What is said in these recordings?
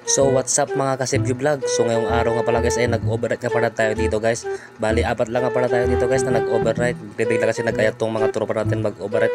So what's up mga kasipyo vlog? So ngayong araw nga pala guys ay nag-override nga pala tayo dito guys. Bali apat lang nga pala tayo dito guys na nag-override. Bigla kasi nag-ayat tong mga tropa natin mag-override.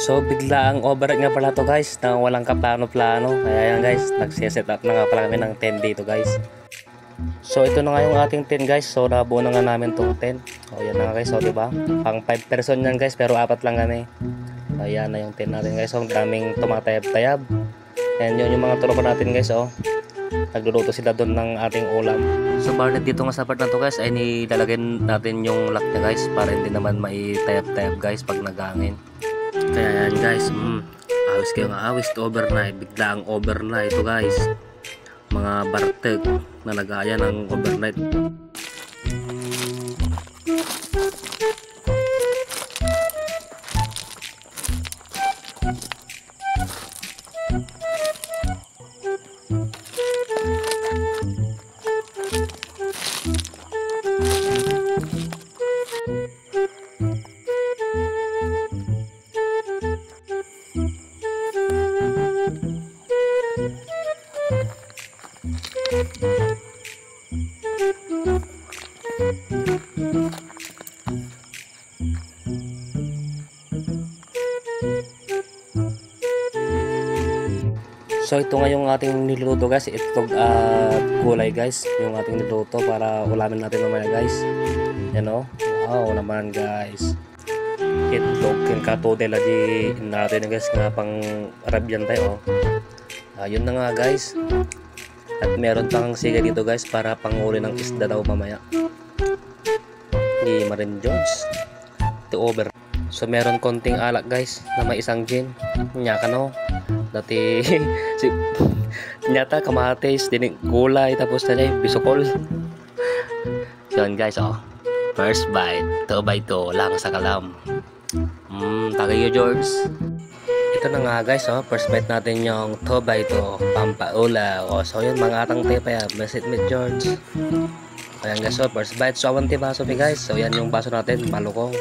So bigla ang override nga pala to guys na walang kaplano-plano. Kaya yan guys, nagsiset up na nga pala kami ng tent dito guys. So ito na nga yung ating tent guys. So nabuo na nga namin tong tent. O yan na nga guys, o diba? Pang 5 person yan guys pero apat lang kami. Ayan na yung tent natin guys. So daming tumatayab-tayab. Ayan yun yung mga tropa natin guys, oh. Nagluluto sila doon ng ating ulam. So bali dito nga sa part na to guys ay nilalagay natin yung lock niya guys para hindi naman maitayab-tayab guys pag nagangin. Kaya yan guys, awis kayo nga awis to overnight. Bigla ang overnight to guys. Mga barteg na nag-aaya ng overnight. So ito nga yung ating niluto guys, itlog at gulay guys, yung ating niluto para ulamin natin mamaya guys. Yan o, wow naman guys. Itlog kin kato de la di natin guys nga pang Arabian tayo. Ayun na nga guys. At meron pang siga dito guys para panguli ng isda daw mamaya. Hindi marin Jones. Ito over. So meron konting alak guys na may isang gin. Nyaka no. Dati nyata kamatis, dinig gulay, tapos na bisukol. Yun guys, oh. First bite, 2 by 2 lang sa kalam. Tagayo George. Ito na nga guys, oh. First bite natin yung 2 by 2 pampaula. Oh, so yun mga atang tepa ya. Blessed meat George. Ayan guys, so first bite. So awanti baso mi guys. So yan yung baso natin, malukong.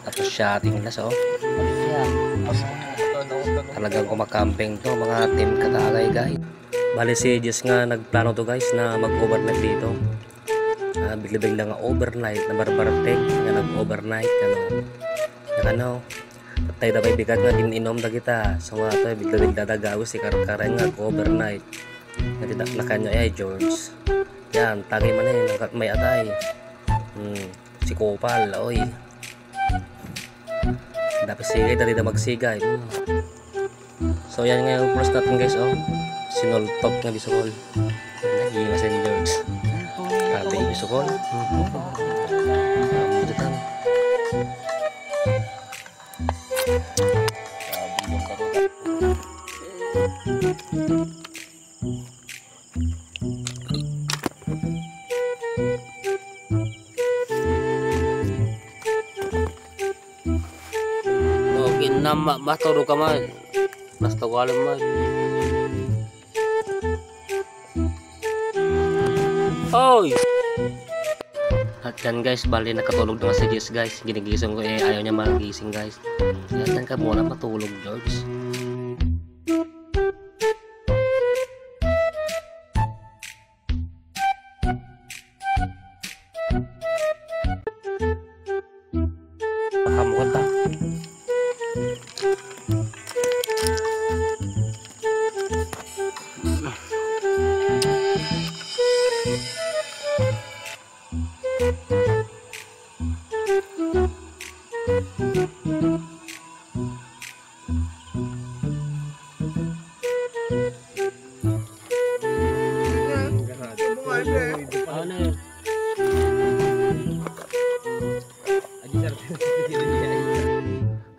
Tapos siya ating glass, oh. Talagang kumakamping to mga team katagay guys. Bali si Jess nga nagplano to guys na mag-overnight dito. Bigla-bigla nga overnight na barbartek nga nag-overnight ano. Patay na may bigat nga din-inom na kita. So nga to bigla-bigla dagaw si Karkaray nga overnight. Natidak kanya ay George. Yan, tagay man may atay. Si Kopal, oy. Dapat sigay, dali na magsigay. So yan nga yung first natin guys, oh. Sinultog nga bisukol. Nag-iwas yung George. Grabe yung bisukol. Budutan. Okay na maturo ka man. Basta walang mag. Oy! At yan guys, bali nakatulog na si Jess guys. Ginigising ko ayaw niya magising guys. Yan ka muna matulog George. Kamu ta.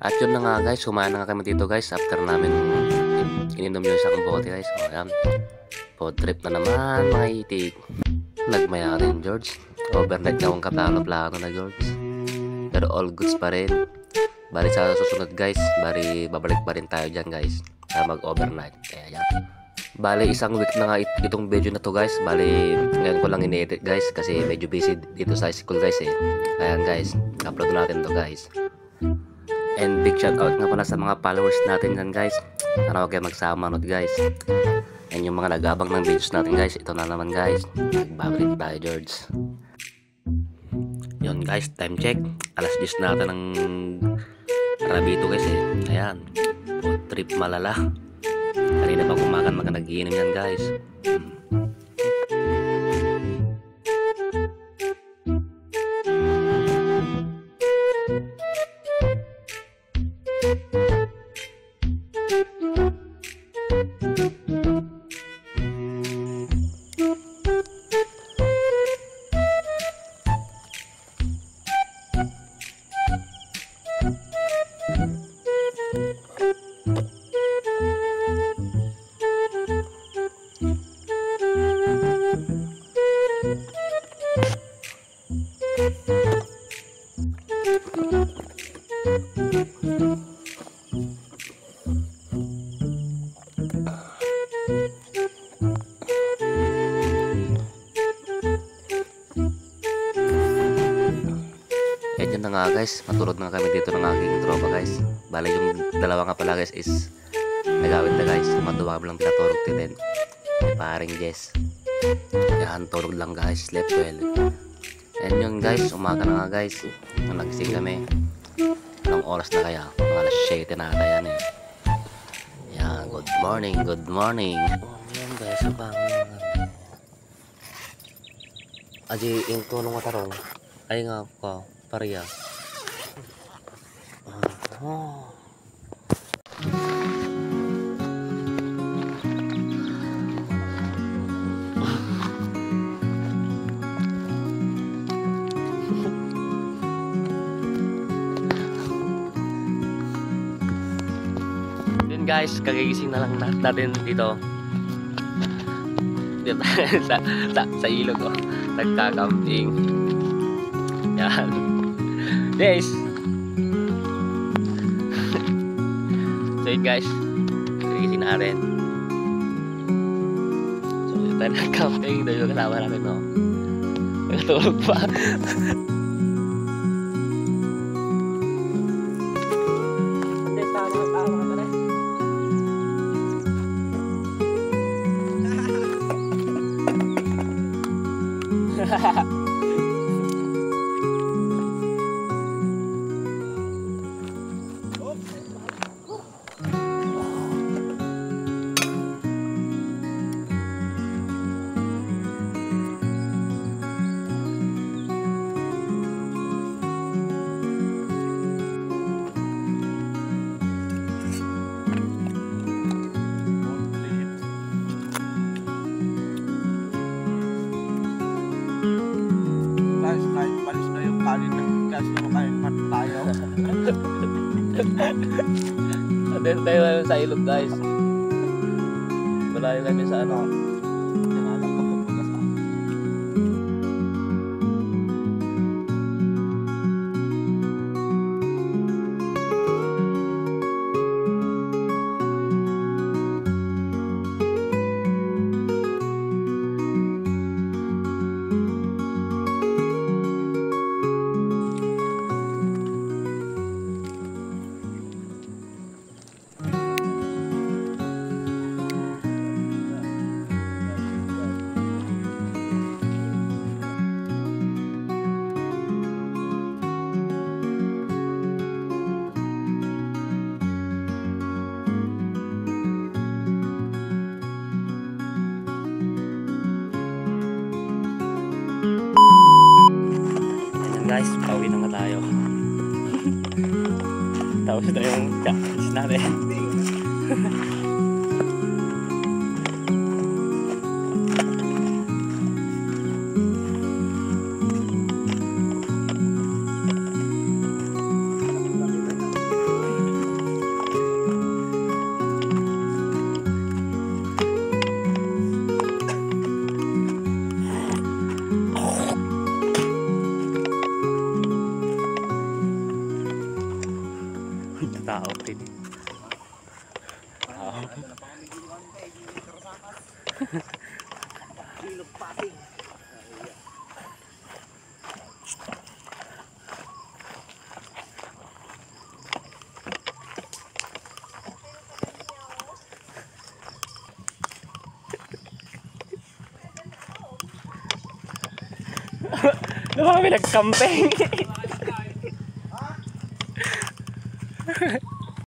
At yun na nga guys, kumain na nga kami dito guys after namin ininom yung isang bote guys. O yan, food trip na naman mga itik. Nagmaya rin George. Overnight na akong kaplano-plano na George. Pero all goods pa rin. Bali sa susunod guys, bali babalik pa rin tayo dyan guys para mag-overnight. Kaya yan. Bali isang week na nga itong video na to guys. Bali ngayon ko lang in-edit guys kasi medyo busy dito sa school guys eh. Ayan guys, upload natin to guys. And big shout out nga pala sa mga followers natin dyan guys. Sana huwag kayo magsama guys. Yan yung mga nag-abang ng videos natin guys. Ito na naman guys. Nagbabalik tayo George. Yun guys, time check. Alas 10 natin ng Rabito guys eh. Ayan. Trip malala. Kanina pa kumakan mga nag-iinom yan guys. Yan yun na nga guys, matulog na kami dito ng aking tropa guys. Bale yung dalawa nga pala guys is nagawin na guys. Matuwa kami lang pinatulog din. Paring Jess. Yan, tulog lang guys, slept well. Yan yun guys, umaga na nga guys. Nung nagising kami, anong oras na kaya? Mga alas 7 na ata yan eh. Yan, good morning, good morning. Yan guys, abang aji yung tulong matarong. Ay nga ko, pariya. Yun guys, kagigising na lang natin dito. sa ilog oh. Nagkakamping. Yan. Yes. So yun guys, kagigising na rin. So yun tayo nagkamping. Dahil yung kasama natin no. Nagtulog pa. Then tayo namin sa ilog guys. Malayo namin sa ano. Guys, pauwi na nga tayo. Tapos na yung challenge natin. Tao din. Doon kami nag-camping.